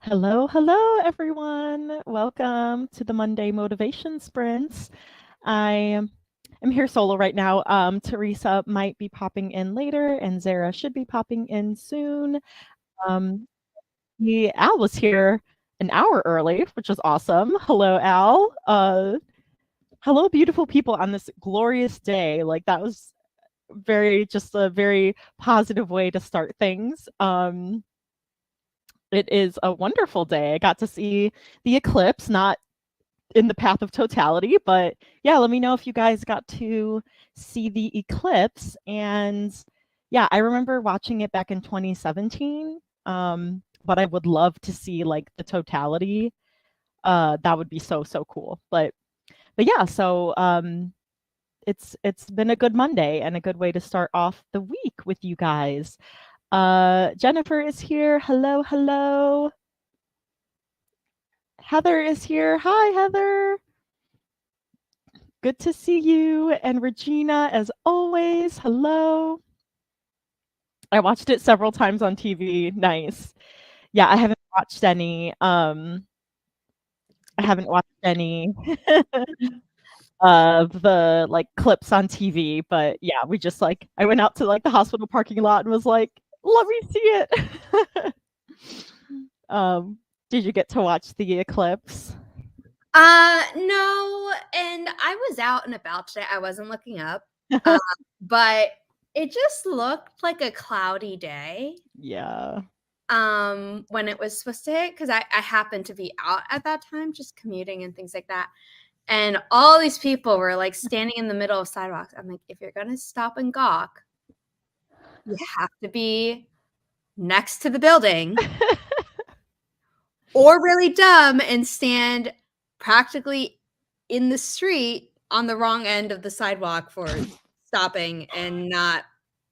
Hello, hello, everyone. Welcome to the Monday Motivation Sprints. I am here solo right now. Teresa might be popping in later, and Zara should be popping in soon. Um, Al was here an hour early, which is awesome. Hello, Al. Hello, beautiful people on this glorious day. Like that was just a very positive way to start things. It is a wonderful day. I got to see the eclipse, not in the path of totality, but yeah, let me know if you guys got to see the eclipse. And yeah, I remember watching it back in 2017. But I would love to see like the totality. That would be so cool. But yeah, so it's been a good Monday and a good way to start off the week with you guys. Jennifer is here. Hello, hello. Heather is here. Hi, Heather. Good to see you. And Regina, as always. Hello. I watched it several times on TV. Nice. Yeah, I haven't watched any. I haven't watched any of the like clips on TV, but yeah, we just like I went out to like the hospital parking lot and was like, let me see it. um, did you get to watch the eclipse? No, and I was out and about today. I wasn't looking up, but it just looked like a cloudy day. Yeah. When it was supposed to hit, because I happened to be out at that time, just commuting and things like that. And all these people were like standing in the middle of sidewalks. I'm like, if you're gonna stop and gawk, you have to be next to the building, or really dumb and stand practically in the street on the wrong end of the sidewalk for stopping and not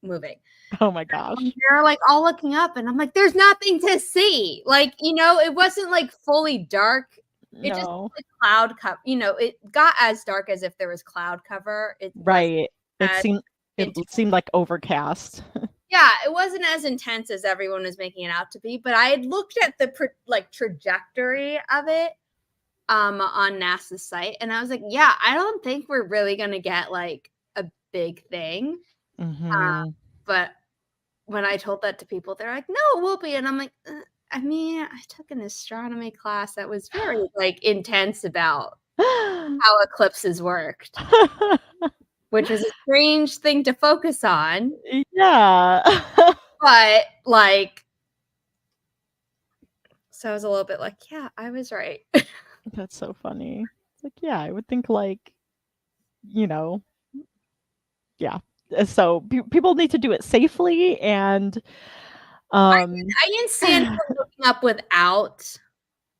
moving. Oh my gosh. They're like all looking up, and I'm like, there's nothing to see. Like, it wasn't like fully dark. It just No. like cloud cover. It got as dark as if there was cloud cover. Right. It seemed like overcast. Yeah, it wasn't as intense as everyone was making it out to be, but I had looked at the trajectory of it on NASA's site, and I was like, yeah, I don't think we're really going to get like a big thing. But when I told that to people, they're like, no, it will be. And I'm like, I mean, I took an astronomy class that was very like intense about how eclipses worked, which was a strange thing to focus on. Yeah. But like, so I was a little bit like, yeah, I was right. That's so funny. It's like, yeah, I would think like, yeah. So people need to do it safely and I didn't see anyone looking up without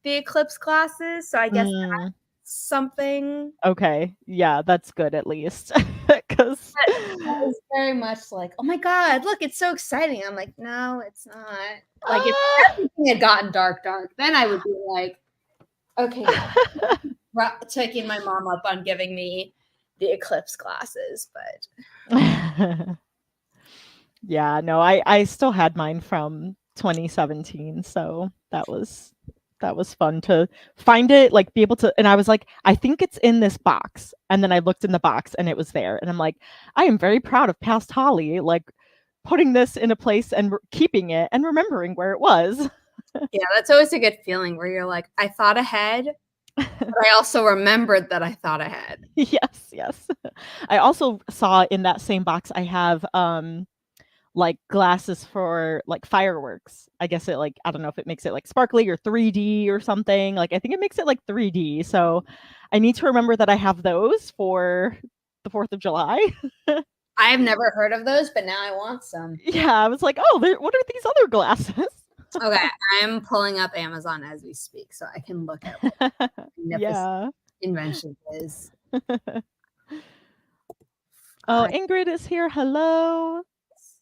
the eclipse glasses, so I guess that's something. Okay, yeah, that's good at least. Because I was very much like, oh my god, look, it's so exciting. I'm like, no, it's not. Like if everything had gotten dark, then I would be like, okay, taking my mom up on giving me the eclipse glasses, but yeah, no, I still had mine from 2017, so that was fun to find it, like be able to, and I was like, I think it's in this box. And then I looked in the box and it was there. And I'm like, I am very proud of past Holly, like putting this in a place and keeping it and remembering where it was. Yeah, that's always a good feeling where you're like, I thought ahead, but I also remembered that I thought ahead. Yes. I also saw in that same box I have like glasses for like fireworks. I guess it like, I don't know if it makes it like sparkly or 3D or something. Like I think it makes it like 3D. So I need to remember that I have those for the 4th of July. I have never heard of those, but now I want some. Yeah, I was like, oh, what are these other glasses? Okay, I'm pulling up Amazon as we speak so I can look at what yeah. invention is. Oh, Ingrid is here. Hello.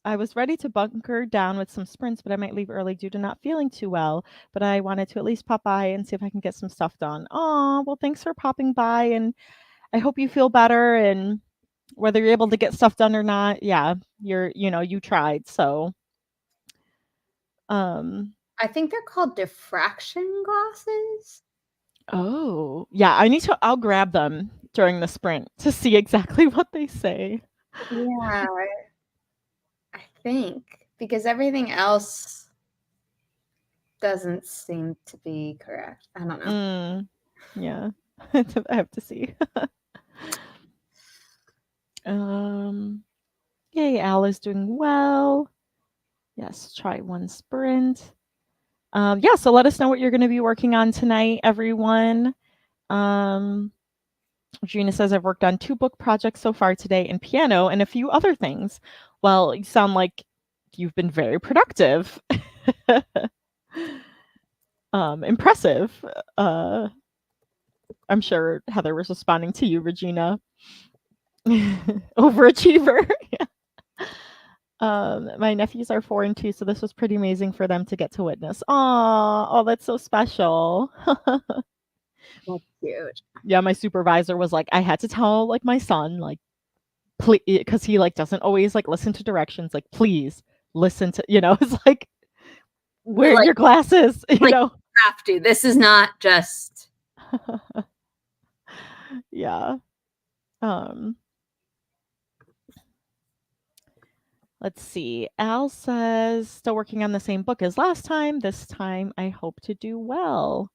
I was ready to bunker down with some sprints, but I might leave early due to not feeling too well. But I wanted to at least pop by and see if I can get some stuff done. Oh, well, thanks for popping by. And I hope you feel better. And whether you're able to get stuff done or not, yeah, you tried. So, I think they're called diffraction glasses. Oh, yeah. I'll grab them during the sprint to see exactly what they say. Yeah, I think because everything else doesn't seem to be correct. I don't know. Yeah. I have to see. Yay, Al is doing well. Yes, try one sprint. Yeah, so let us know what you're going to be working on tonight, everyone. Gina says, I've worked on 2 book projects so far today in piano and a few other things. Well, you sound like you've been very productive. Impressive. I'm sure Heather was responding to you, Regina. Overachiever. My nephews are 4 and 2, so this was pretty amazing for them to get to witness. Oh, that's so special. That's cute. Yeah, my supervisor was like, I had to tell like my son, like, please, because he like doesn't always like listen to directions. Like, please listen to, it's like, wear like, your glasses, like, you have to. This is not just. Yeah. Let's see. Al says, still working on the same book as last time. This time I hope to do well.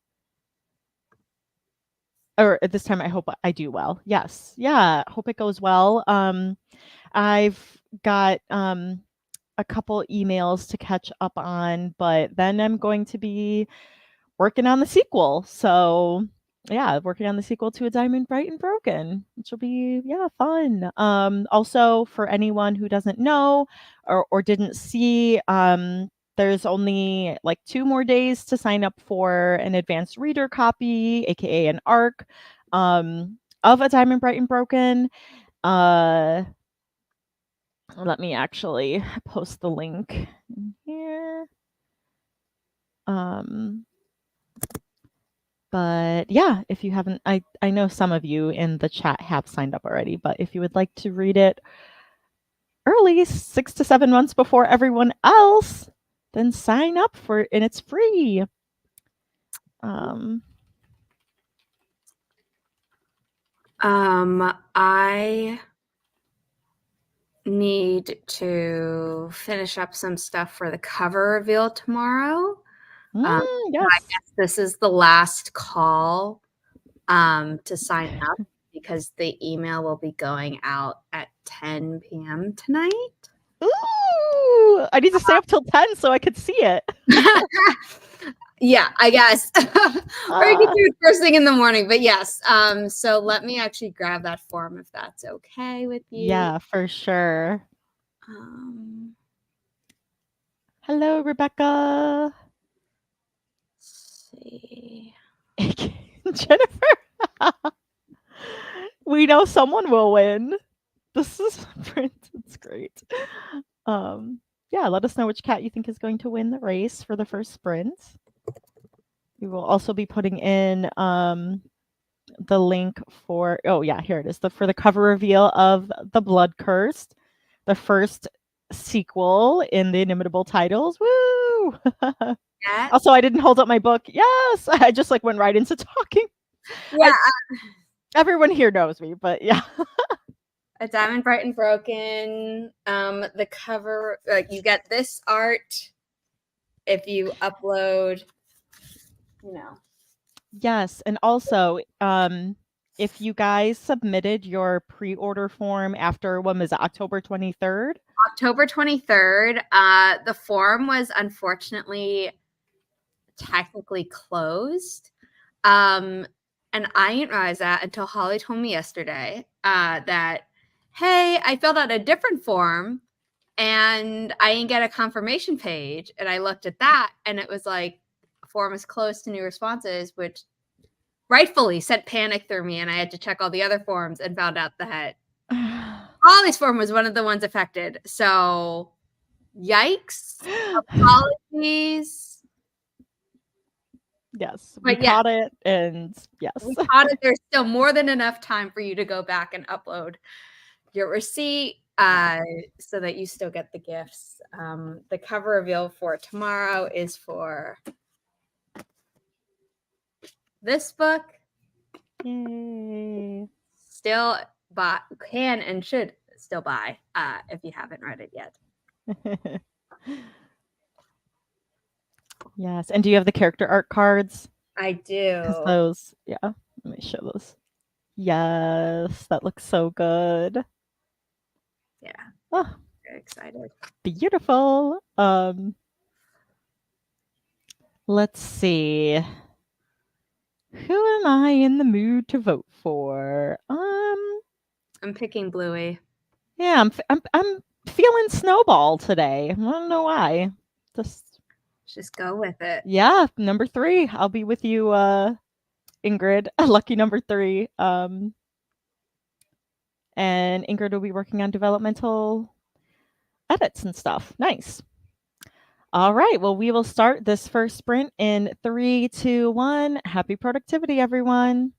Or this time I hope I do well. Yes. Yeah. Hope it goes well. I've got a couple emails to catch up on, but then I'm going to be working on the sequel. So yeah, working on the sequel to A Diamond Bright and Broken, which will be fun. Also for anyone who doesn't know or didn't see, there's only like 2 more days to sign up for an advanced reader copy, aka an ARC, of A Diamond Bright and Broken. Let me actually post the link in here. But yeah, if you haven't, I know some of you in the chat have signed up already, but if you would like to read it early, 6 to 7 months before everyone else, then sign up for it, and it's free. I need to finish up some stuff for the cover reveal tomorrow. Yes. I guess this is the last call to sign up because the email will be going out at 10 p.m. tonight. Ooh, I need to stay up till 10 so I could see it. Yeah, I guess. Or you can do it first thing in the morning, but yes. So let me actually grab that form if that's okay with you. Yeah, for sure. Hello, Rebecca. Let's see. Jennifer. We know someone will win. This is it's great. Yeah, let us know which cat you think is going to win the race for the first sprint. We will also be putting in the link for here it is, for the cover reveal of The Blood Cursed, the first sequel in the Inimitable titles. Woo! Yeah. Also, I didn't hold up my book. Yes, I just like went right into talking. Yeah. Everyone here knows me, but yeah. A Diamond Bright and Broken. The cover, like you get this art if you upload, Yes, and also, if you guys submitted your pre-order form after, when was it, October 23rd? October 23rd. The form was unfortunately technically closed. And I didn't realize that until Holly told me yesterday that, hey, I filled out a different form and I didn't get a confirmation page. And I looked at that and it was like, form is closed to new responses, which rightfully sent panic through me. And I had to check all the other forms and found out that Holly's form was one of the ones affected. So yikes. Apologies. Yes, we caught it, and yes. We caught it. There's still more than enough time for you to go back and upload your receipt. so that you still get the gifts. The cover reveal for tomorrow is for this book. Yay. Still can and should still buy if you haven't read it yet. Yes. And do you have the character art cards? I do. Because those, yeah, let me show those. Yes, that looks so good. Yeah. Oh, Very excited. beautiful. Let's see. Who am I in the mood to vote for? I'm picking Bluey. Yeah, I'm feeling Snowball today. I don't know why. Just go with it. Yeah, number 3. I'll be with you, Ingrid. Lucky number 3. And Ingrid will be working on developmental edits and stuff. Nice. All right. Well, we will start this first sprint in 3, 2, 1. Happy productivity, everyone.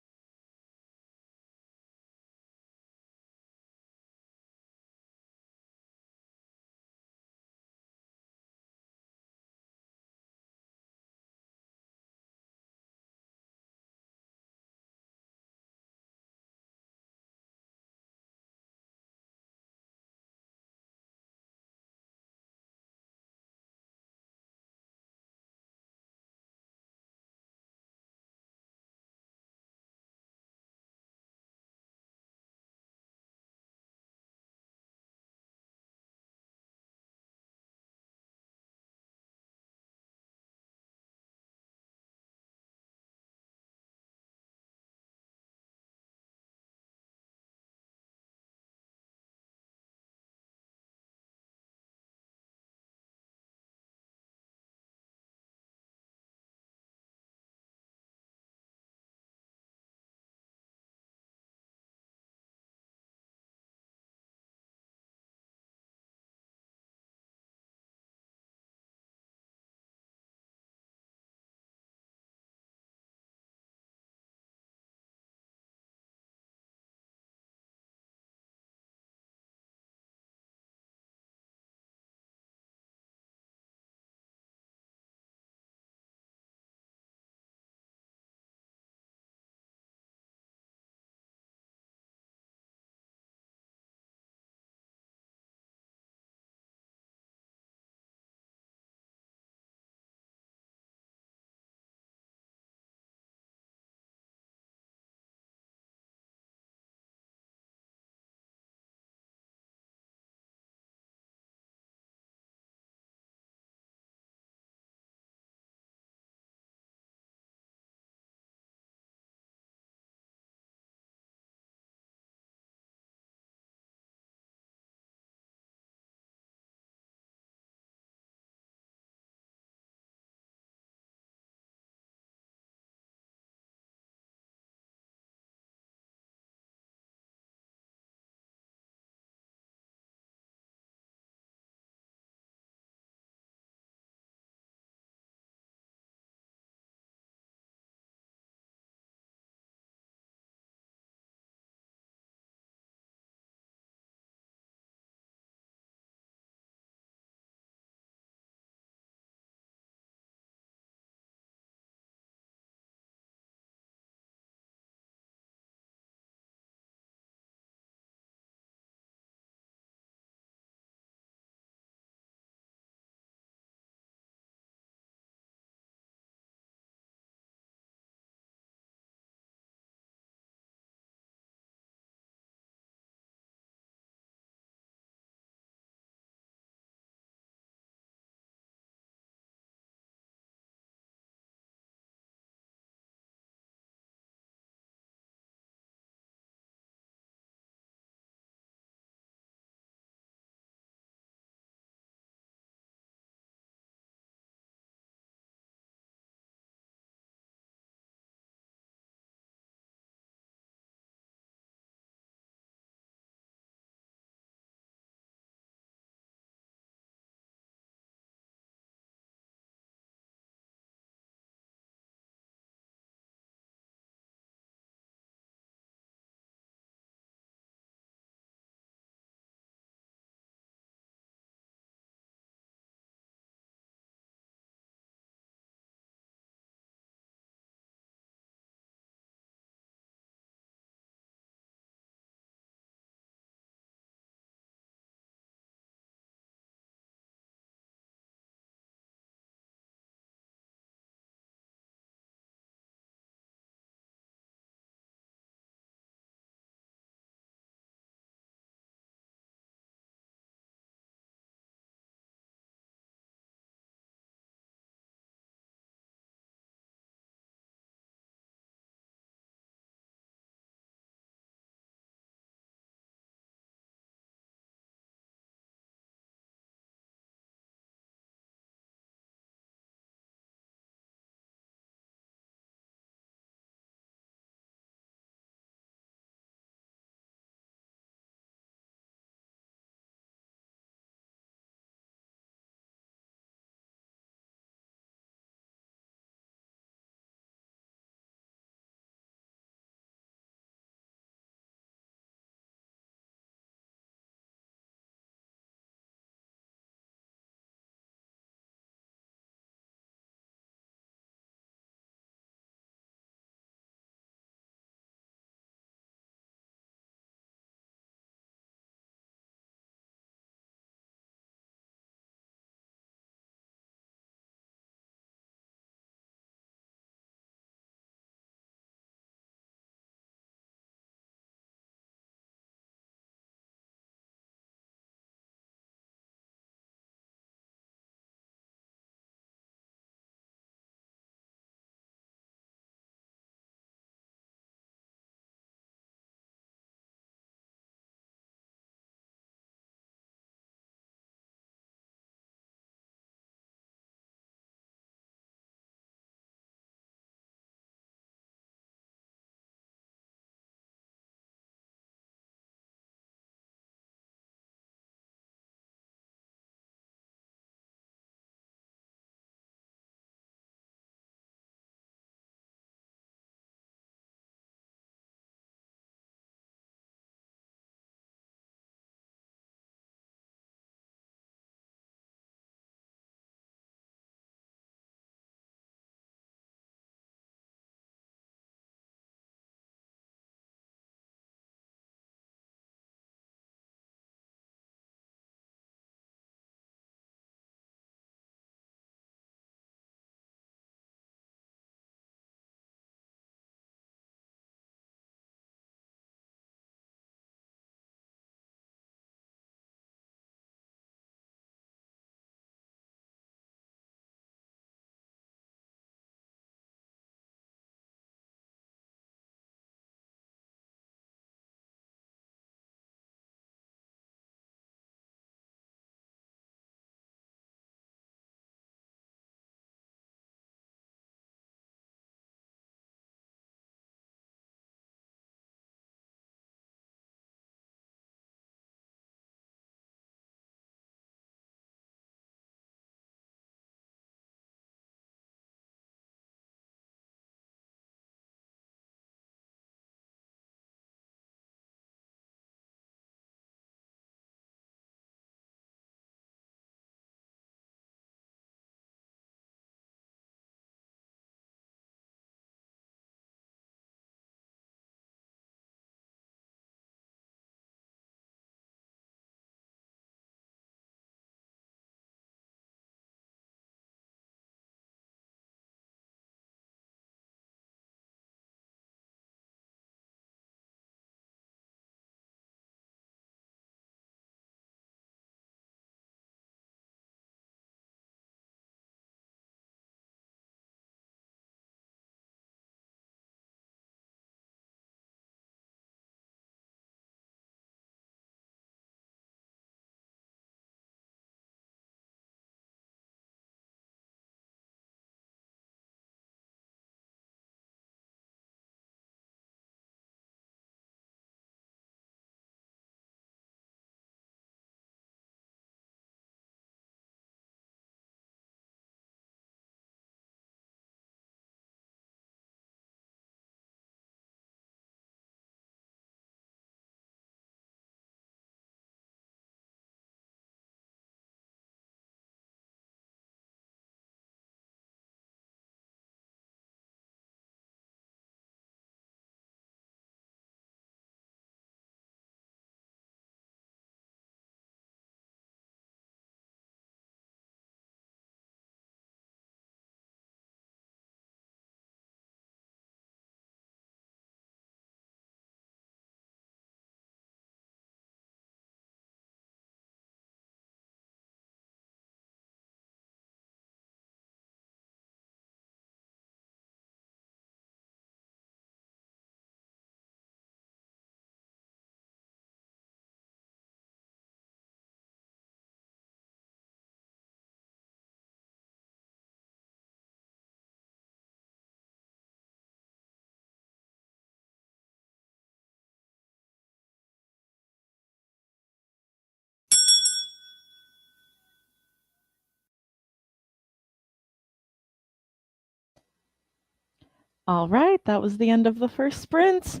All right, that was the end of the first sprint.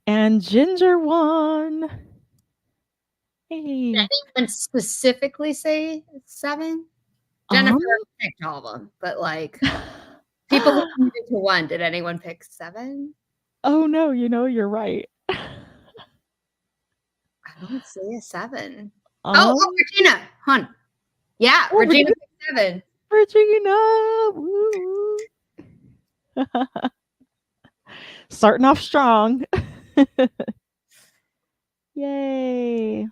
And Ginger won. Hey. Anyone specifically say 7? Um, Jennifer picked all of them, but like people who needed to 1, did anyone pick 7? oh no, you're right. I don't see a 7. Um, Regina, hun. Yeah, oh, Regina picked 7. Regina. Woo. Starting off strong. Yay.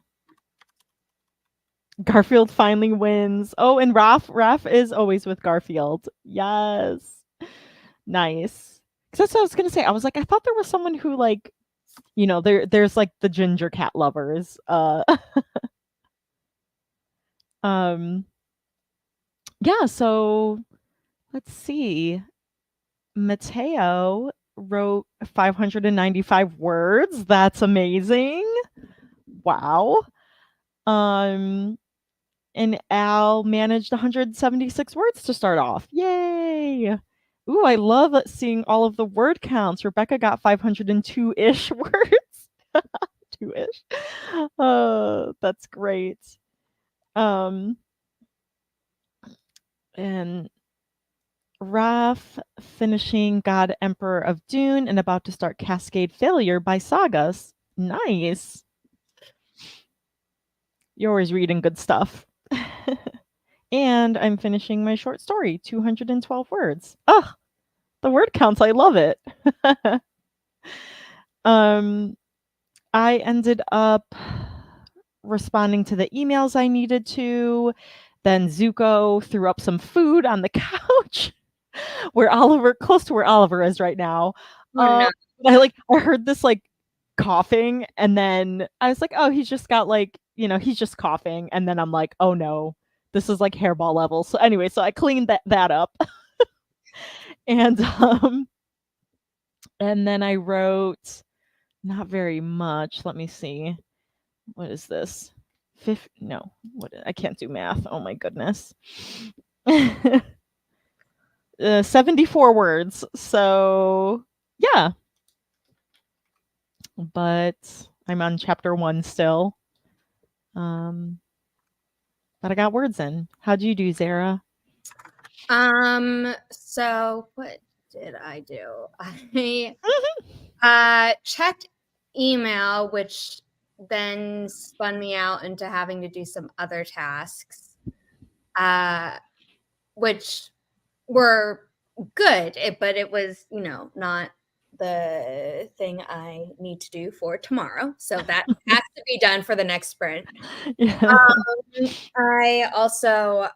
Garfield finally wins. Oh, and Raph is always with Garfield. Yes. Nice. 'Cause that's what I was gonna say. I was like, I thought there was someone who like, there's like the ginger cat lovers. Um yeah, so let's see. Mateo wrote 595 words. That's amazing. Wow. Um and Al managed 176 words to start off. Yay! Ooh, I love seeing all of the word counts. Rebecca got 502-ish words. 2-ish. That's great. And Raph finishing God Emperor of Dune and about to start Cascade Failure by Sagas. Nice. You're always reading good stuff. And I'm finishing my short story, 212 words. Oh, the word counts. I love it. I ended up responding to the emails I needed to. Then Zuko threw up some food on the couch close to where Oliver is right now. Oh no. I heard this like coughing, and then I was like, oh, he's just got like, he's just coughing. And then I'm like, oh no, this is like hairball level. So anyway, so I cleaned that up. And then I wrote not very much. Let me see. What is this? No, I can't do math. Oh my goodness. 74 words. So yeah. But I'm on chapter 1 still. But I got words in. How'd you do, Zara? So what did I do? I checked email, which then spun me out into having to do some other tasks, which were good, but it was, not the thing I need to do for tomorrow. So that has to be done for the next sprint. Yeah. I also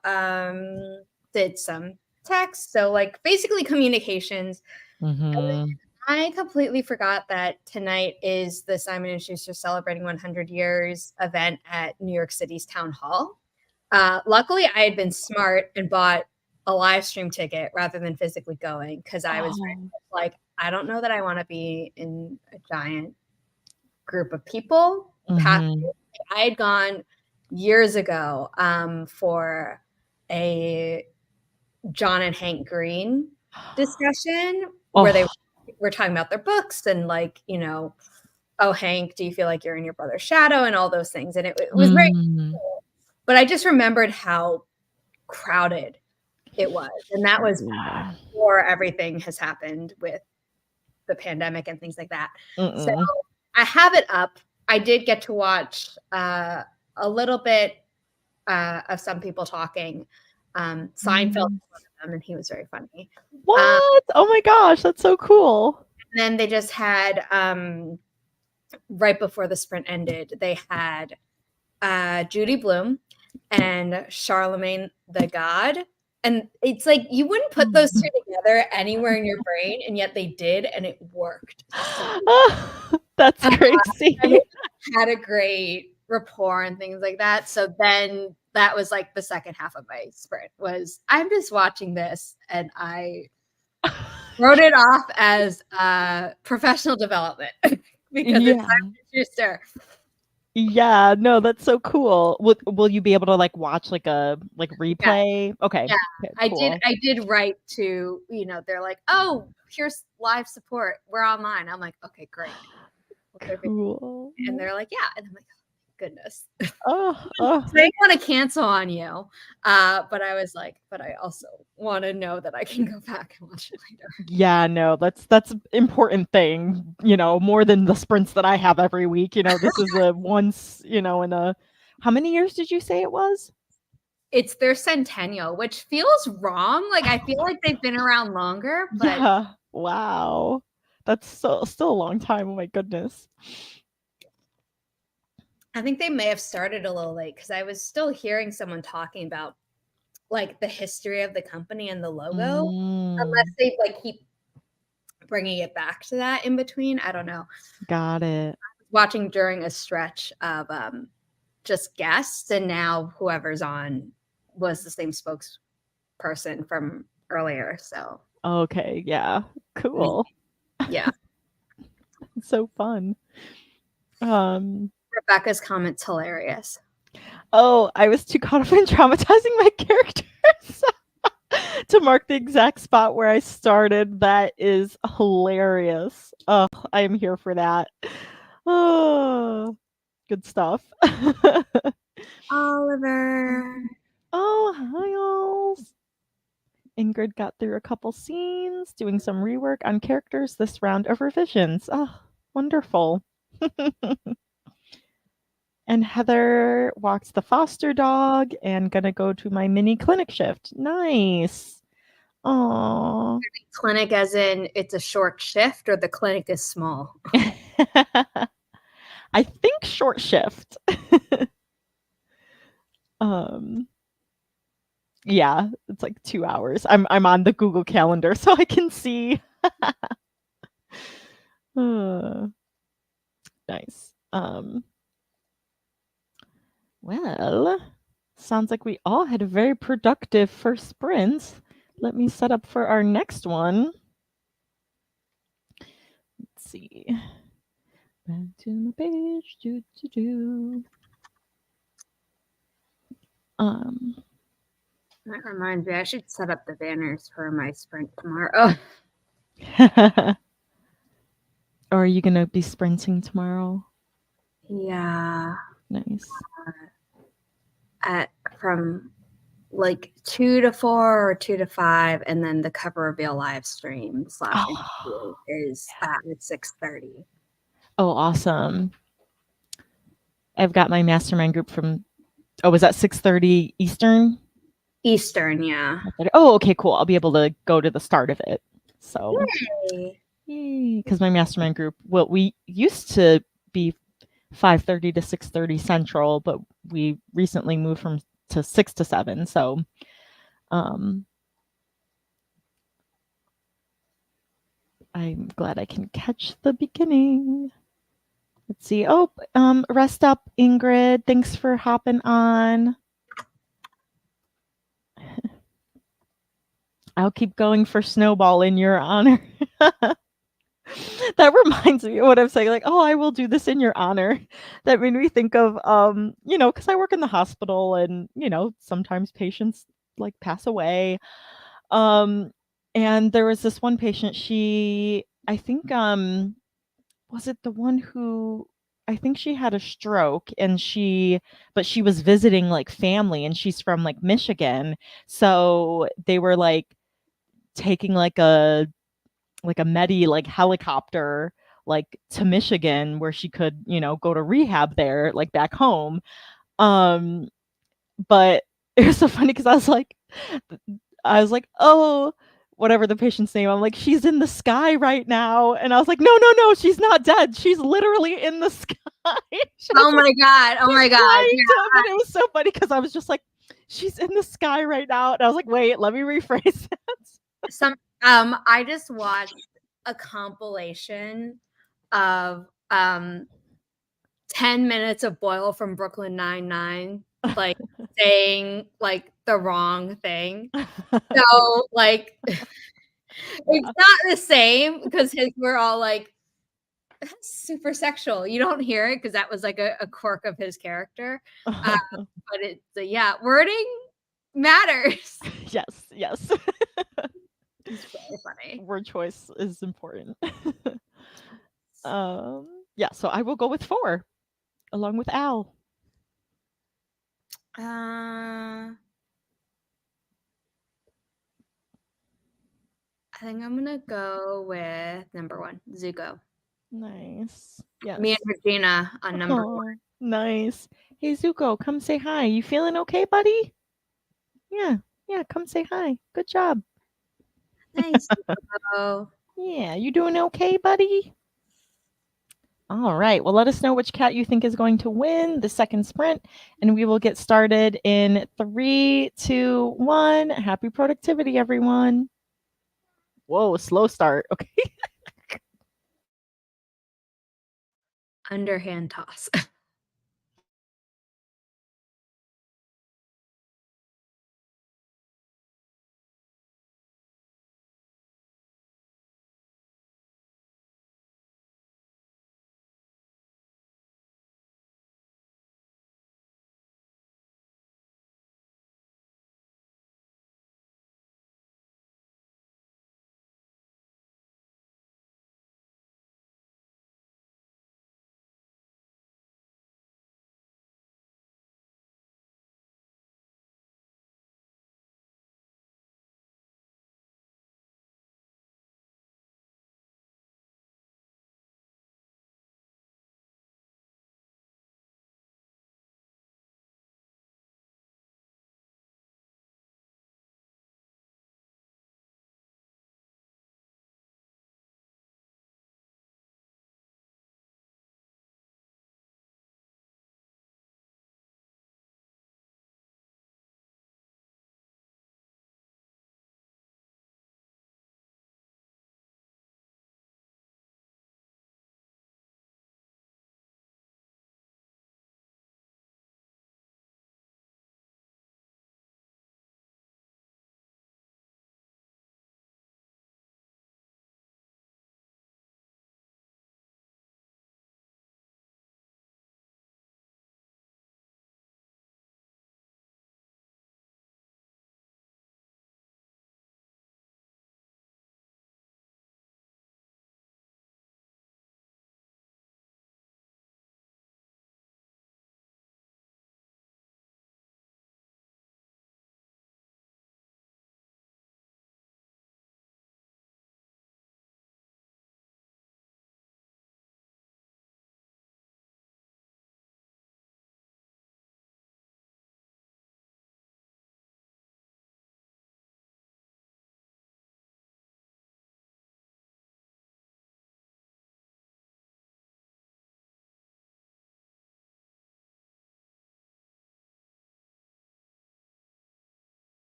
did some text, so like basically communications. Mm-hmm. I completely forgot that tonight is the Simon & Schuster Celebrating 100 Years event at New York City's Town Hall. Luckily, I had been smart and bought a live stream ticket rather than physically going, because I was like, I don't know that I want to be in a giant group of people. Mm-hmm. I had gone years ago for a John and Hank Green discussion where they were talking about their books and like, oh, Hank, do you feel like you're in your brother's shadow and all those things? And it was very cool. But I just remembered how crowded it was. And that was before everything has happened with the pandemic and things like that. So I have it up. I did get to watch a little bit of some people talking. Seinfeld was one of them, and he was very funny. What? Oh my gosh, that's so cool. And then they just had, right before the sprint ended, they had Judy Blume and Charlemagne the God. And it's like, you wouldn't put those two together anywhere in your brain, and yet they did, and it worked. That's crazy. Had a great rapport and things like that. So then that was like the second half of my sprint was, I'm just watching this, and I wrote it off as professional development because it's Simon & Schuster. Yeah, no, that's so cool. Will you be able to like watch like a Yeah. replay? Okay. Yeah. Okay, cool. I did write to, they're like, oh, here's live support. We're online. I'm like, okay, great. Cool. And they're like, yeah. And I'm like, goodness. Oh, They want to cancel on you. But I was like, but I also want to know that I can go back and watch it later. yeah, no, that's an important thing, more than the sprints that I have every week. This is a once, in a how many years did you say it was? It's their centennial, which feels wrong. Like I feel like they've been around longer, but Yeah. Wow. That's still a long time. Oh my goodness. I think they may have started a little late because I was still hearing someone talking about like the history of the company and the logo, unless they like keep bringing it back to that in between. I don't know. Got it. Watching during a stretch of just guests, and now whoever's on was the same spokesperson from earlier. So Okay, yeah. Cool. yeah. So fun. Rebecca's comment's hilarious. Oh, I was too caught up in traumatizing my characters to mark the exact spot where I started. That is hilarious. Oh, I am here for that. Oh, good stuff. Oliver. Oh, hi, alls. Ingrid got through a couple scenes, doing some rework on characters this round of revisions. Oh, wonderful. And Heather walks the foster dog and gonna go to my mini clinic shift. Nice. Oh. Clinic as in it's a short shift or the clinic is small? I think short shift. Yeah, it's like 2 hours. I'm on the Google Calendar so I can see. Nice. Well, sounds like we all had a very productive first sprint. Let me set up for our next one. Let's see. Back to my page. That reminds me, I should set up the banners for my sprint tomorrow. Or are you gonna be sprinting tomorrow? Yeah. Nice. From like 2 to 4 or 2 to 5, and then the cover reveal live stream / interview is at 6:30. Oh, awesome. I've got my mastermind group from, was that 6:30 Eastern? Eastern, yeah. Oh, okay, cool. I'll be able to go to the start of it. So, yay. Because my mastermind group, well, we used to be 5:30 to 6:30 Central, but we recently moved to 6 to 7. So, I'm glad I can catch the beginning. Let's see. Oh, rest up, Ingrid. Thanks for hopping on. I'll keep going for Snowball in your honor. That reminds me of what I'm saying. Like, oh, I will do this in your honor. That made me think of, because I work in the hospital and, sometimes patients like pass away. And there was this one patient, I think, was it the one who, I think she had a stroke but she was visiting like family and she's from like Michigan. So they were like taking like a Medi like helicopter like to Michigan where she could, go to rehab there, like back home. But it was so funny because I was like, oh, whatever the patient's name, I'm like, she's in the sky right now. And I was like, no, she's not dead. She's literally in the sky. Oh my God. Oh my God. Yeah. But it was so funny because I was just like, she's in the sky right now. And I was like, wait, let me rephrase that. I just watched a compilation of 10 minutes of Boyle from Brooklyn Nine-Nine, like saying like the wrong thing. So like it's not the same because his were all like super sexual. You don't hear it because that was like a quirk of his character. But it's yeah, wording matters. Yes, yes. It's very funny. Word choice is important. Yeah, so I will go with 4 along with Al. I think I'm gonna go with number 1, Zuko. Nice. Yes. Me and Regina on number 1. Nice. Hey Zuko, come say hi. You feeling okay, buddy? Yeah. Yeah, come say hi. Good job. Nice. Zuko. Yeah, you doing okay, buddy? All right. Well, let us know which cat you think is going to win the second sprint, and we will get started in 3, 2, 1. Happy productivity, everyone. Whoa, slow start. Okay. Underhand toss.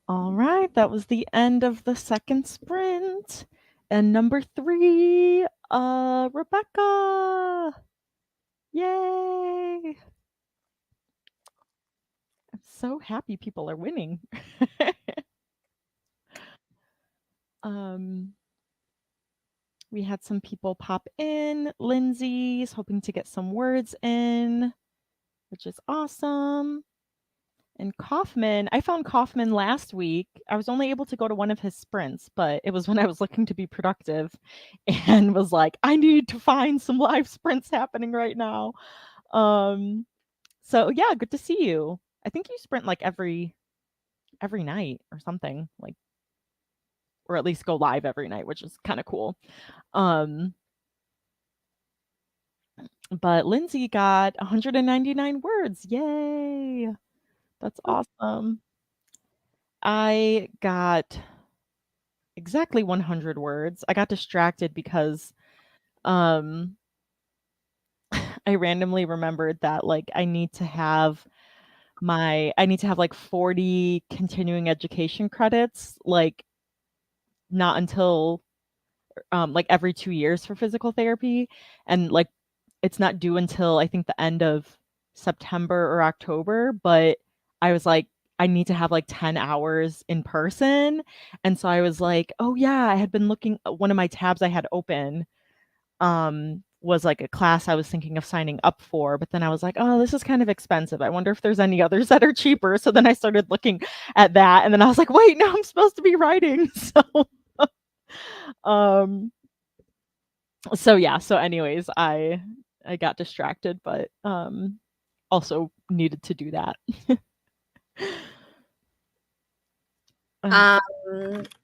All right, that was the end of the second sprint. And number 3, Rebecca. Yay! I'm so happy people are winning. We had some people pop in. Lindsay's hoping to get some words in, which is awesome. And Kaufman, I found Kaufman last week. I was only able to go to one of his sprints, but it was when I was looking to be productive and was like, I need to find some live sprints happening right now. So yeah, good to see you. I think you sprint like every night or something, like, or at least go live every night, which is kind of cool. But Lindsay got 199 words. Yay! That's awesome. I got exactly 100 words. I got distracted because I randomly remembered that like I need to have like 40 continuing education credits, like not until like every 2 years for physical therapy, and like it's not due until I think the end of September or October, but I was like, I need to have like 10 hours in person. And so I was like, oh yeah, I had been looking, one of my tabs I had open was like a class I was thinking of signing up for, but then I was like, oh, this is kind of expensive. I wonder if there's any others that are cheaper. So then I started looking at that, and then I was like, wait, no, I'm supposed to be writing. So yeah, so anyways, I got distracted, but also needed to do that.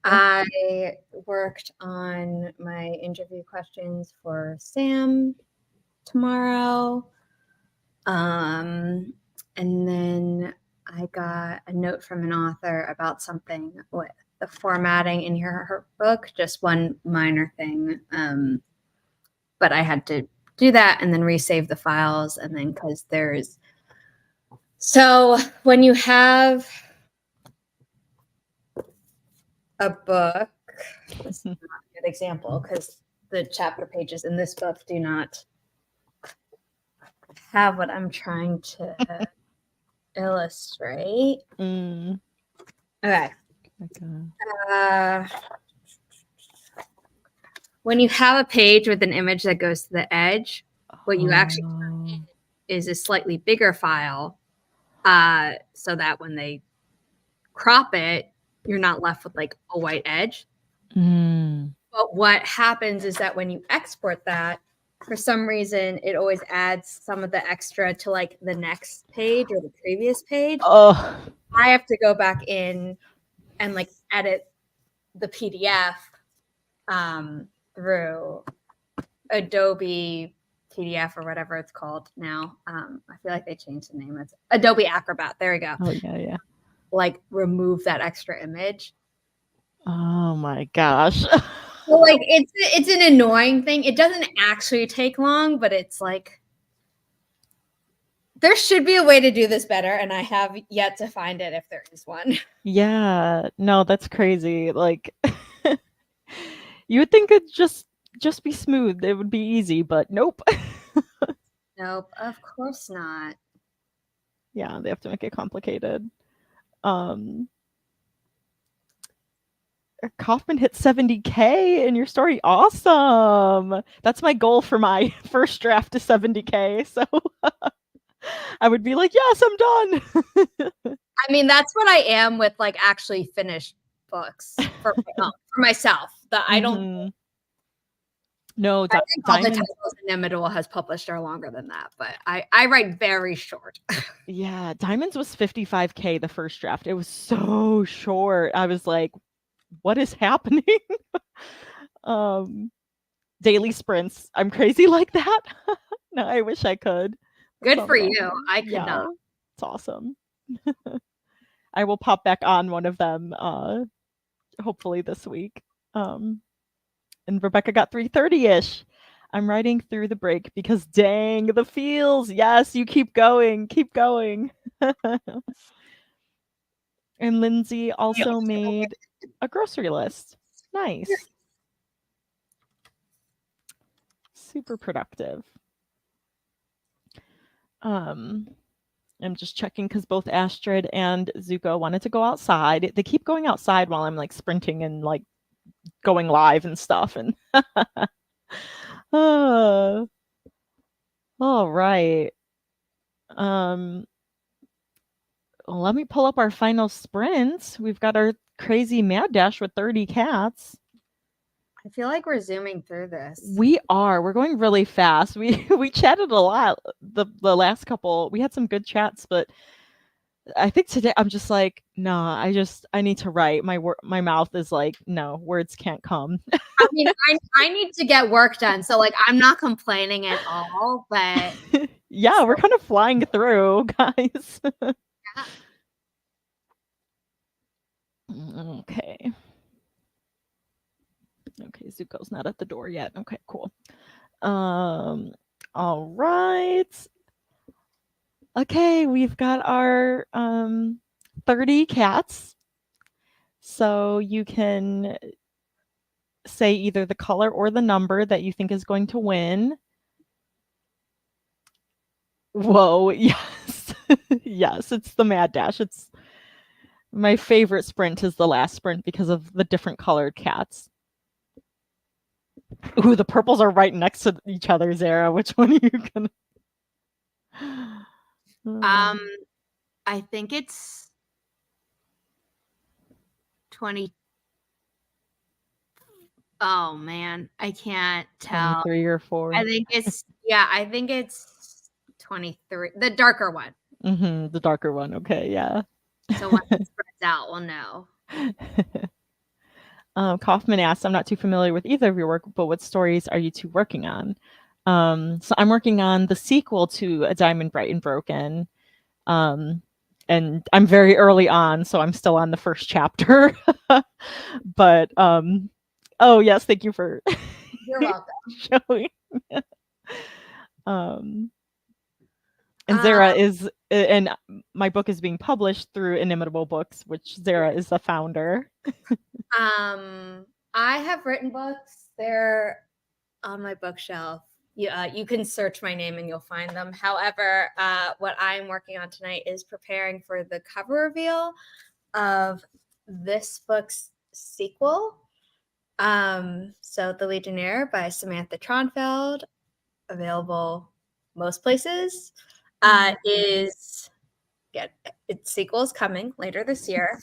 I worked on my interview questions for Sam tomorrow. And then I got a note from an author about something with the formatting in her book, just one minor thing. But I had to do that and then resave the files. And then because so when you have a book, this is not a good example because the chapter pages in this book do not have what I'm trying to illustrate. Okay. When you have a page with an image that goes to the edge, what you actually put in is a slightly bigger file, so that when they crop it, you're not left with like a white edge. But what happens is that when you export that, for some reason, it always adds some of the extra to like the next page or the previous page. I have to go back in and like edit the PDF through Adobe PDF or whatever it's called now. I feel like they changed the name. It's Adobe Acrobat. There we go. Oh yeah. Like remove that extra image. Oh my gosh. So like it's an annoying thing. It doesn't actually take long, but it's like there should be a way to do this better, and I have yet to find it if there is one. Yeah, no, that's crazy. Like you would think it'd just be smooth. It would be easy, but nope. Nope, of course not. Yeah, they have to make it complicated. Kaufman hit 70K in your story. Awesome. That's my goal for my first draft to 70K. So I would be like, yes, I'm done. I mean, that's what I am with like actually finished books for myself. That I don't. No, I think all the titles Inimitable has published are longer than that, but I write very short. Yeah, Diamonds was 55K the first draft. It was so short. I was like, what is happening? Daily sprints. I'm crazy like that. No, I wish I could. Good for you. I could not. It's awesome. I will pop back on one of them hopefully this week. And Rebecca got 330-ish. I'm writing through the break because dang, the feels. Yes, you keep going. Keep going. And Lindsay also made a grocery list. Nice. Super productive. I'm just checking because both Astrid and Zuko wanted to go outside. They keep going outside while I'm like sprinting and like going live and stuff. And all right. Let me pull up our final sprint. We've got our crazy mad dash with 30 cats. I feel like we're zooming through this. We are. We're going really fast. We chatted a lot the last couple. We had some good chats, but I think today I'm just like, nah, I need to write. My mouth is like, no, words can't come. I mean, I need to get work done. So like I'm not complaining at all, but yeah, we're kind of flying through, guys. yeah. Okay. Okay, Zuko's not at the door yet. Okay, cool. All right. Okay, we've got our 30 cats. So you can say either the color or the number that you think is going to win. Whoa, yes. Yes, it's the mad dash. It's my favorite sprint is the last sprint because of the different colored cats. Ooh, the purples are right next to each other, Zara. Which one are you gonna? I think it's 20. Oh man, I can't tell. 23 or 4. I think it's 23. The darker one. The darker one. Okay, yeah. So once it spreads out, we'll know. Kaufman asks, I'm not too familiar with either of your work, but what stories are you two working on? So I'm working on the sequel to A Diamond Bright and Broken. And I'm very early on, so I'm still on the first chapter. But oh yes, thank you for You're welcome. showing. And Zara is, and my book is being published through Inimitable Books, which Zara is the founder. I have written books. They're on my bookshelf. You can search my name and you'll find them. However, what I'm working on tonight is preparing for the cover reveal of this book's sequel. So The Legionnaire by Samantha Tronfeld, available most places. Its sequel is coming later this year,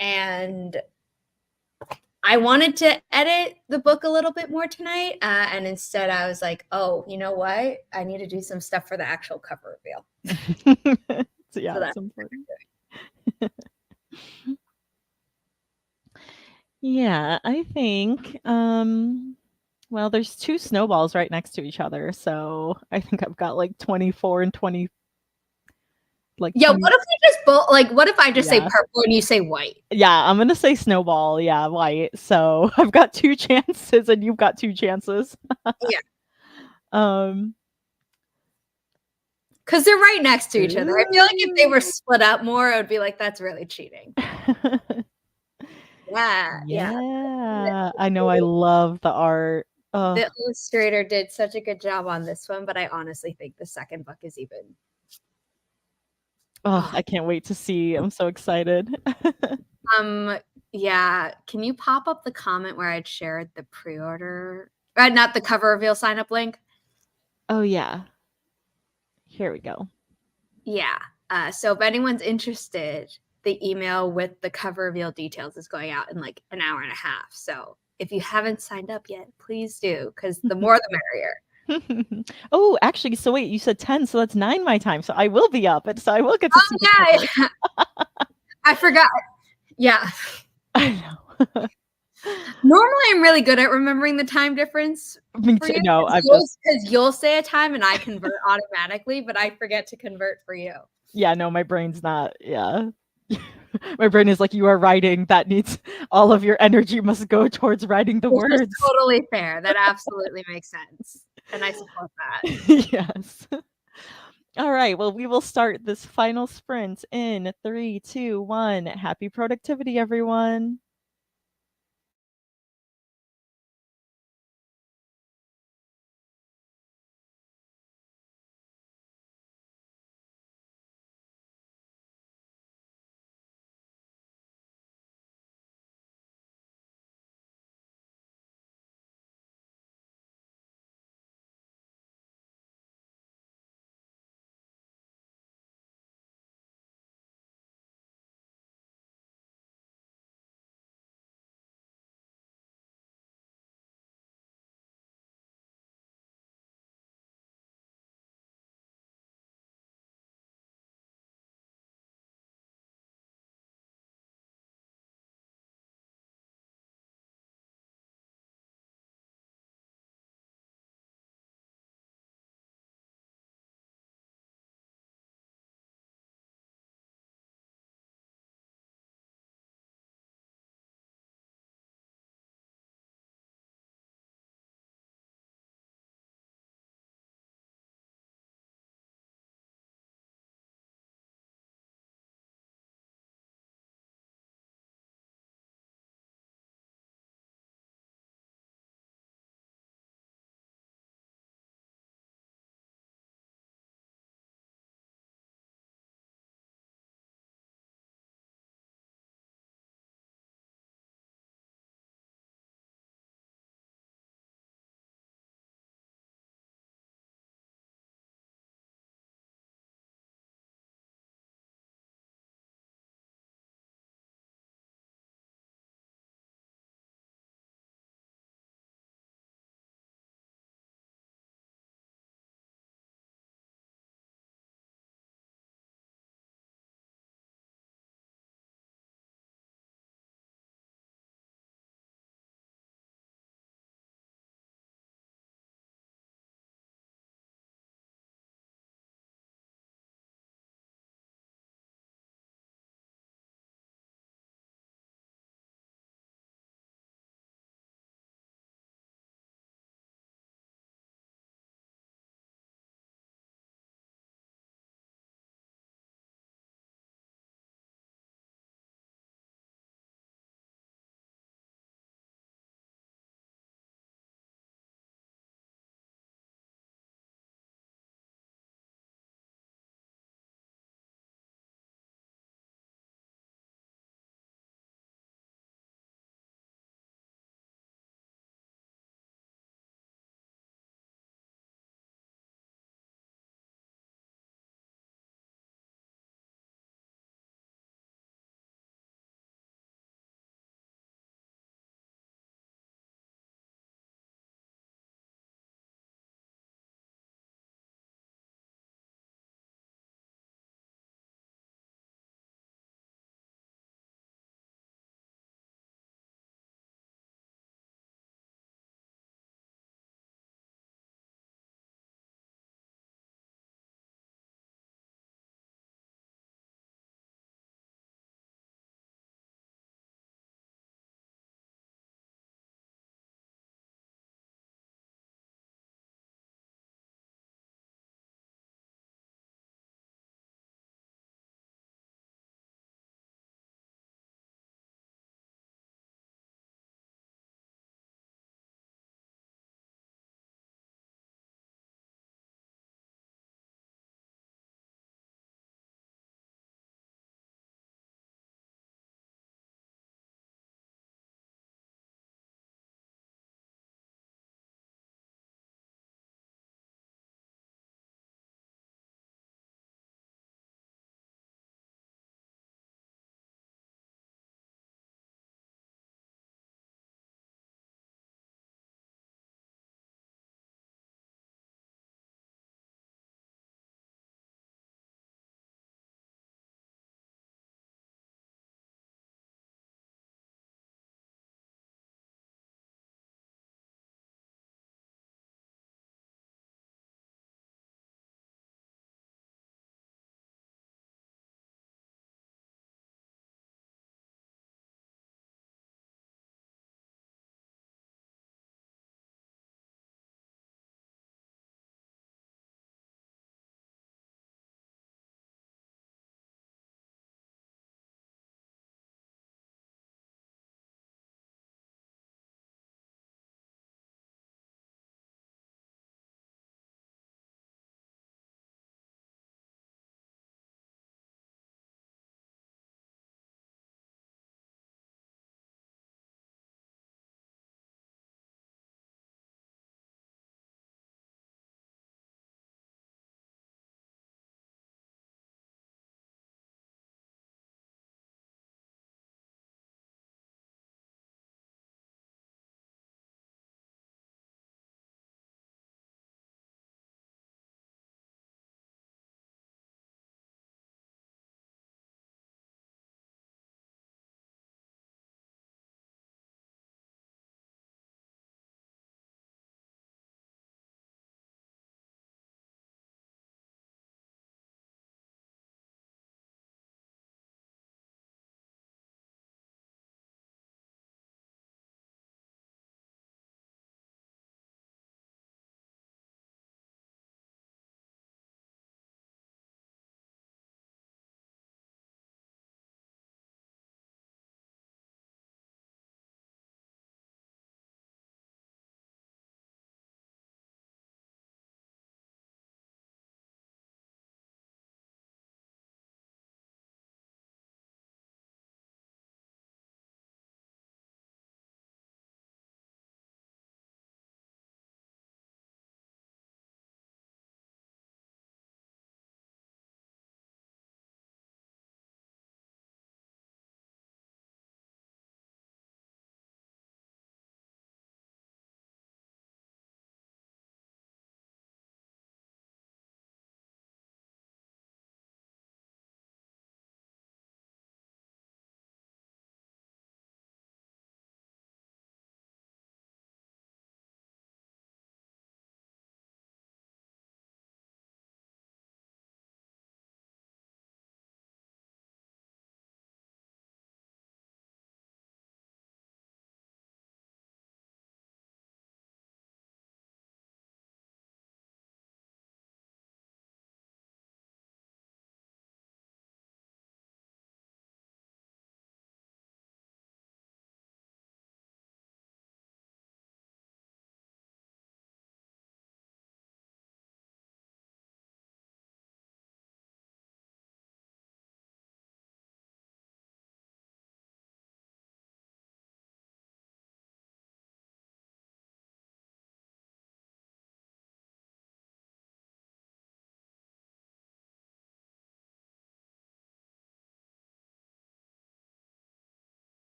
and I wanted to edit the book a little bit more tonight, and instead I was like, oh, you know what? I need to do some stuff for the actual cover reveal. So yeah, that's important. Yeah, I think well, there's 2 snowballs right next to each other, so I think I've got like 24 and 20. Like yeah, 20... what if I just say purple and you say white? Yeah, I'm gonna say snowball. Yeah, white. So I've got 2 chances and you've got 2 chances. Yeah. Because they're right next to each other. I feel like if they were split up more, it would be like, that's really cheating. Yeah. I know. I love the art. The illustrator did such a good job on this one, but I honestly think the second book is even. I can't wait to see. I'm so excited. Yeah. Can you pop up the comment where I'd shared the pre-order, not the cover reveal sign up link? Oh yeah. Here we go. Yeah. So if anyone's interested, the email with the cover reveal details is going out in like an hour and a half. So if you haven't signed up yet, please do, because the more the merrier. Oh, actually, so wait, you said 10, so that's 9 my time. So I will be up, and so I will get to see the cover. I forgot. Yeah. I know. Normally, I'm really good at remembering the time difference. Me too. No, because you'll say a time and I convert automatically, but I forget to convert for you. Yeah, no, my brain's not. Yeah. My brain is like, you are writing. That needs all of your energy must go towards writing the words. Is totally fair. That absolutely makes sense. And I support that. Yes. All right. Well, we will start this final sprint in 3, 2, 1. Happy productivity, everyone.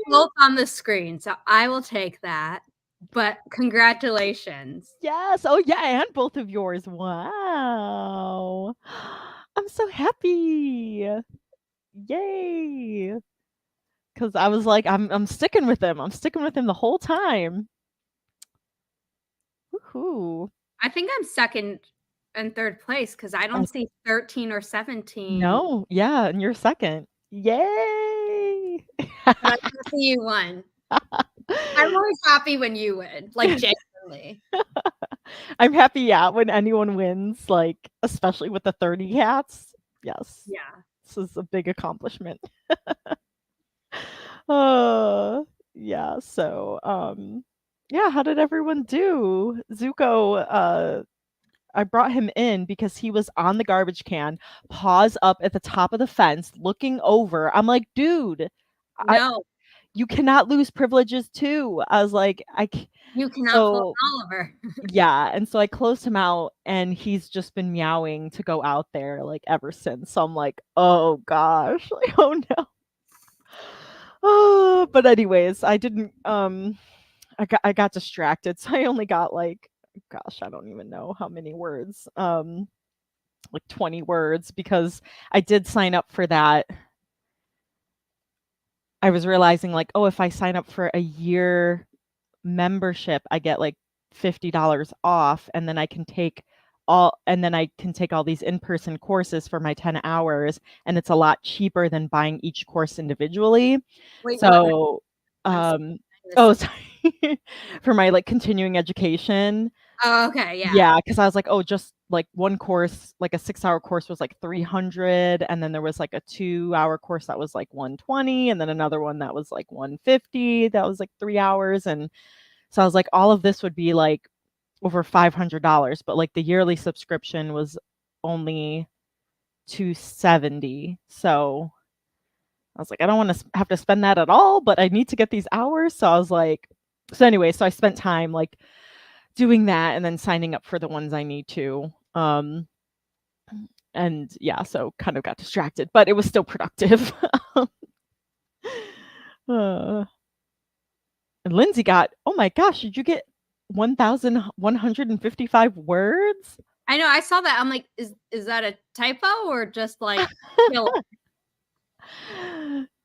both on the screen, so I will take that. But congratulations. Yes. Oh, yeah, and both of yours. Wow. I'm so happy. Yay. Because I was like, I'm sticking with him. I'm sticking with him the whole time. Woohoo. I think I'm second and third place because I don't see 13 or 17. No, yeah, and you're second. Yay. But I can see you won. I'm always happy when you win, like genuinely. I'm happy, yeah, when anyone wins, like especially with the 30 cats. Yes. Yeah. This is a big accomplishment. Yeah, so yeah, how did everyone do? Zuko, I brought him in because he was on the garbage can, paws up at the top of the fence, looking over. I'm like, dude, No, you cannot lose privileges too. I was like, you cannot pull Oliver. yeah, and so I closed him out, and he's just been meowing to go out there like ever since. So I'm like, oh gosh, like, oh no. Oh, but anyways, I didn't. I got distracted, so I only got like, gosh, I don't even know how many words. Like 20 words because I did sign up for that. I was realizing like, oh, if I sign up for a year membership, I get like $50 off, and then I can take all these in-person courses for my 10 hours, and it's a lot cheaper than buying each course individually. Wait, So oh, sorry. For my like continuing education. Oh, okay, yeah. Yeah, because I was like, oh, just like one course, like a 6-hour course was like 300, and then there was like a 2-hour course that was like 120, and then another one that was like 150, that was like 3 hours. And so I was like, all of this would be like over $500, but like the yearly subscription was only $270. So I was like, I don't want to have to spend that at all, but I need to get these hours. So I was like, so anyway, so I spent time like doing that and then signing up for the ones I need to. And yeah, so kind of got distracted, but it was still productive. And Lindsay got, oh my gosh, did you get 1,155 words? I know, I saw that. I'm like, is that a typo or just like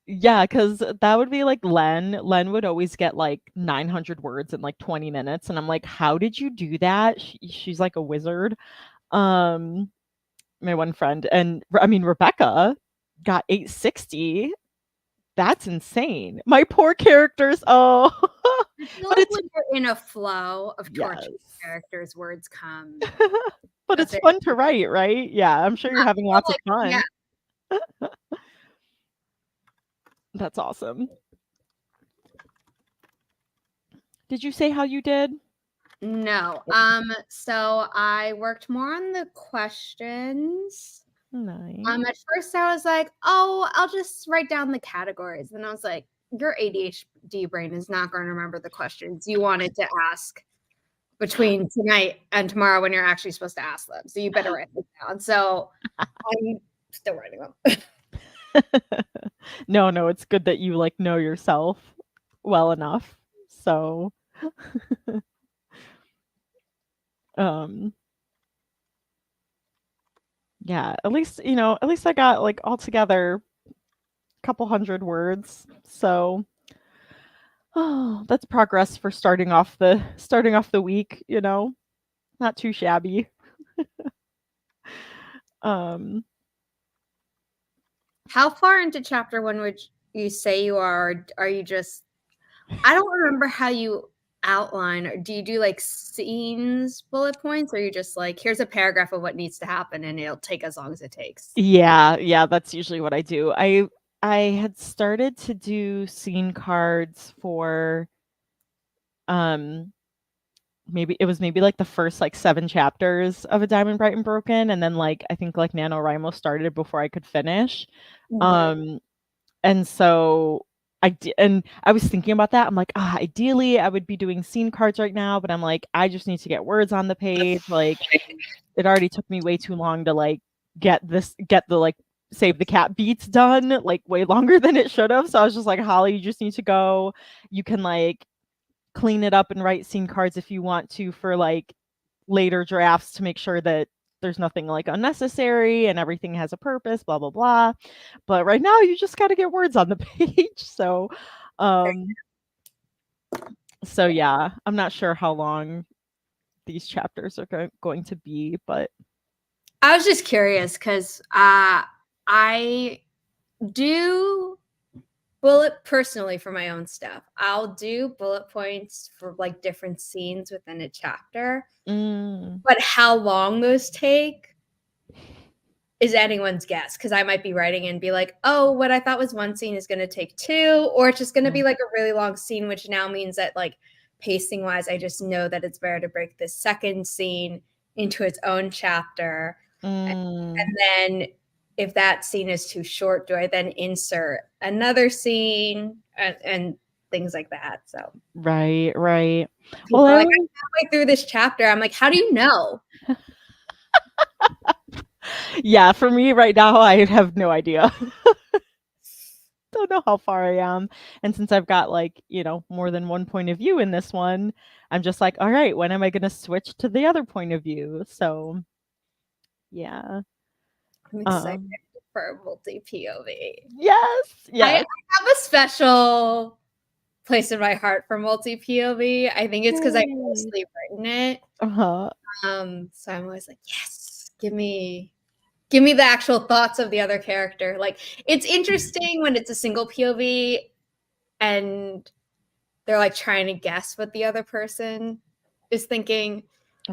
Yeah, because that would be like Len. Len would always get like 900 words in like 20 minutes. And I'm like, how did you do that? She's like a wizard. My one friend. And I mean, Rebecca got 860. That's insane. My poor characters. Oh, but it's when you're in a flow of torture characters, words come. But it's fun to write, right? Yeah, I'm sure you're having lots of fun. Yeah. That's awesome. Did you say how you did? No. So I worked more on the questions. Nice. At first I was like, oh, I'll just write down the categories. And I was like, your ADHD brain is not going to remember the questions you wanted to ask between tonight and tomorrow when you're actually supposed to ask them. So you better write them down. So I'm still writing them. No, it's good that you like know yourself well enough. So yeah, at least I got like altogether a couple hundred words. So that's progress for starting off the week, not too shabby. How far into chapter 1 would you say you are? Are you just, I don't remember how you outline. Do you do like scenes, bullet points, or are you just like, here's a paragraph of what needs to happen and it'll take as long as it takes? Yeah, that's usually what I do. I had started to do scene cards for maybe like the first like 7 chapters of A Diamond Bright and Broken, and then like I think like NaNoWriMo started before I could finish. Mm-hmm. And so and I was thinking about that. I'm like, ideally I would be doing scene cards right now, but I'm like, I just need to get words on the page. Like it already took me way too long to like get the like Save the Cat beat's done like way longer than it should have. So I was just like, Holly, you just need to go. You can like clean it up and write scene cards if you want to for like later drafts to make sure that there's nothing like unnecessary and everything has a purpose, blah blah blah. But right now you just got to get words on the page. Um so yeah, I'm not sure how long these chapters are going to be, but I was just curious because I do personally for my own stuff. I'll do bullet points for like different scenes within a chapter, but how long those take is anyone's guess, because I might be writing and be like, oh, what I thought was one scene is going to take 2, or it's just going to be like a really long scene, which now means that like pacing wise, I just know that it's better to break this second scene into its own chapter. And then if that scene is too short, do I then insert another scene and things like that? So right. Well, like, I'm halfway through this chapter. I'm like, how do you know? Yeah, for me right now, I have no idea. Don't know how far I am. And since I've got like, more than one point of view in this one, I'm just like, all right, when am I going to switch to the other point of view? So, yeah. I'm excited for multi POV. Yes. I have a special place in my heart for multi POV. I think it's because I've mostly written it. So I'm always like, yes, give me the actual thoughts of the other character. Like, it's interesting when it's a single POV and they're like trying to guess what the other person is thinking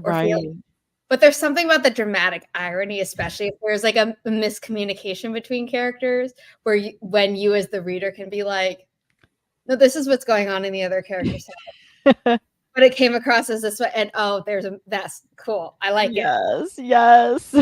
or feeling. But there's something about the dramatic irony, especially if there's like a miscommunication between characters, where when you as the reader can be like, no, this is what's going on in the other character's head. But it came across as this way, and that's cool. I like it. Yes.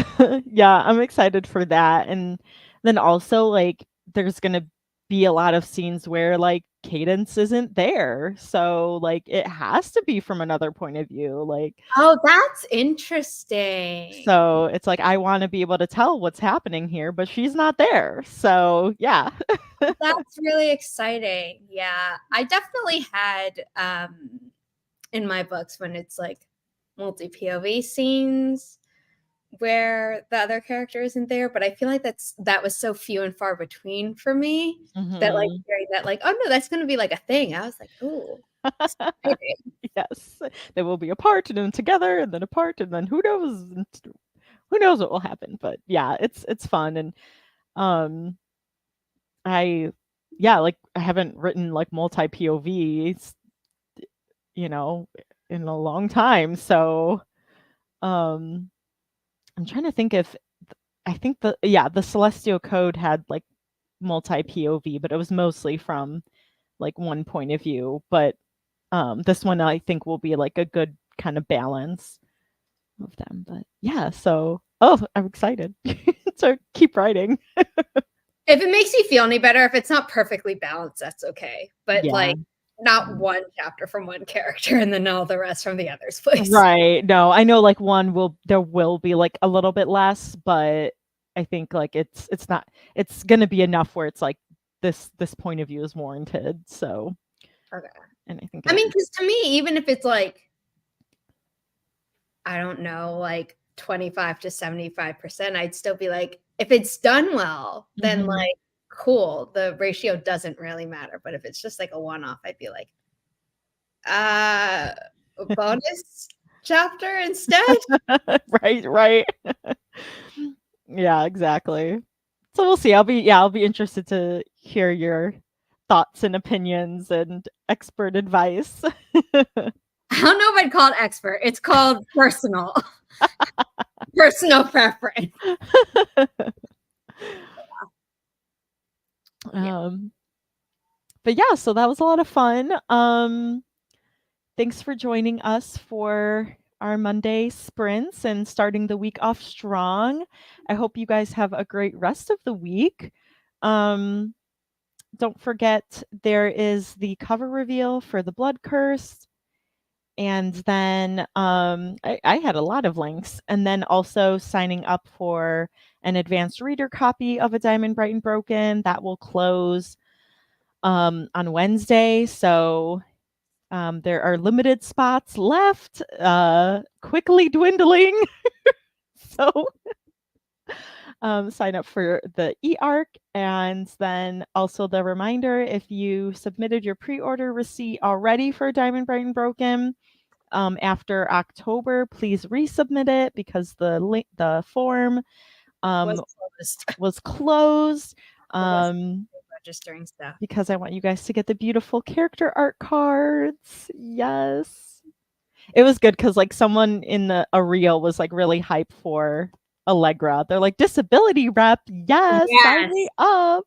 Yeah, I'm excited for that. And then also like there's gonna be a lot of scenes where like cadence isn't there. So like it has to be from another point of view. Like, oh, that's interesting. So it's like I want to be able to tell what's happening here, but she's not there. So yeah. That's really exciting. Yeah. I definitely had in my books when it's like multi POV scenes where the other character isn't there, but I feel like that was so few and far between for me that like hearing that like, oh no, that's gonna be like a thing. I was like, ooh. Yes. They will be apart and then together and then apart and then who knows what will happen. But yeah, it's fun. And I haven't written like multi POVs, in a long time. So I'm trying to think if I think the Celestial Code had like multi POV, but it was mostly from like one point of view. But this one I think will be like a good kind of balance of them. But yeah, so I'm excited to keep writing. If it makes you feel any better, if it's not perfectly balanced, that's okay. But like not one chapter from one character and then all the rest from the others, please. Right. No, I know like there will be like a little bit less, but I think like it's gonna be enough where it's like this point of view is warranted. So okay. And I mean, because to me, even if it's like, I don't know, like 25 to 75%, I'd still be like, if it's done well, then like, cool. The ratio doesn't really matter. But if it's just like a one-off, I'd be like, a bonus chapter instead. Right. Yeah, exactly. So we'll see. I'll be interested to hear your thoughts and opinions and expert advice. I don't know if I'd call it expert. It's called personal. Personal preference. But yeah, so that was a lot of fun. Thanks for joining us for our Monday sprints and starting the week off strong. I hope you guys have a great rest of the week. Don't forget there is the cover reveal for The Blood Curse. And then I had a lot of links. And then also signing up for an advanced reader copy of A Diamond Bright and Broken that will close on Wednesday. So there are limited spots left, quickly dwindling. So sign up for the e-arc, and then also the reminder, if you submitted your pre-order receipt already for Diamond Bright and Broken after October, please resubmit it because the form was closed. Registering stuff because I want you guys to get the beautiful character art cards. Yes. It was good because like someone in a reel was like really hyped for Allegra. They're like, disability rep, yes, sign me up.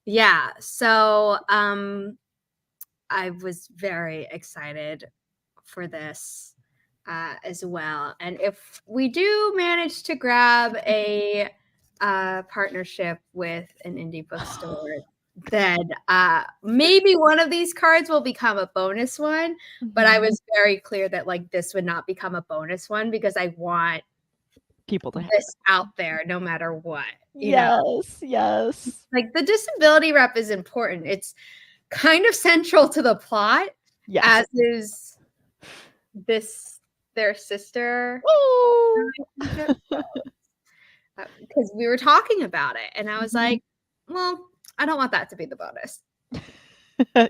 Yeah. So I was very excited for this as well. And if we do manage to grab a partnership with an indie bookstore, then maybe one of these cards will become a bonus one. But I was very clear that like this would not become a bonus one because I want people to have this out there no matter what. Yes. Like the disability rep is important. It's kind of central to the plot, as is their sister. Because we were talking about it, and I was like, well, I don't want that to be the bonus.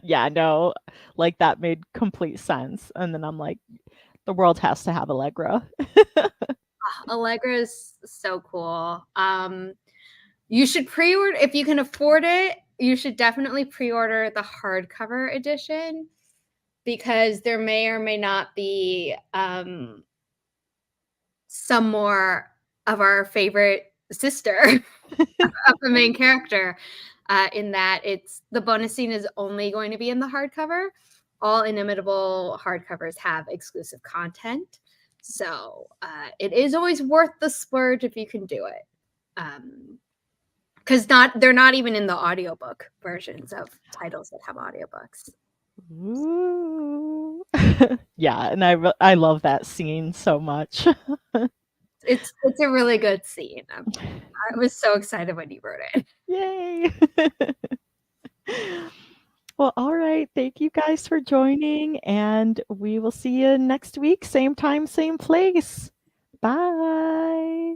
Yeah, no, like that made complete sense. And then I'm like, the world has to have Allegra. Allegra is so cool. You should pre-order if you can afford it. You should definitely pre-order the hardcover edition because there may or may not be some more of our favorite sister of the main character. In that it's the bonus scene is only going to be in the hardcover. All Inimitable hardcovers have exclusive content. So it is always worth the splurge if you can do it. Because they're not even in the audiobook versions of titles that have audiobooks. Ooh. Yeah, and I love that scene so much. It's a really good scene. I was so excited when you wrote it. Yay. Well, all right. Thank you guys for joining, and we will see you next week. Same time, same place. Bye.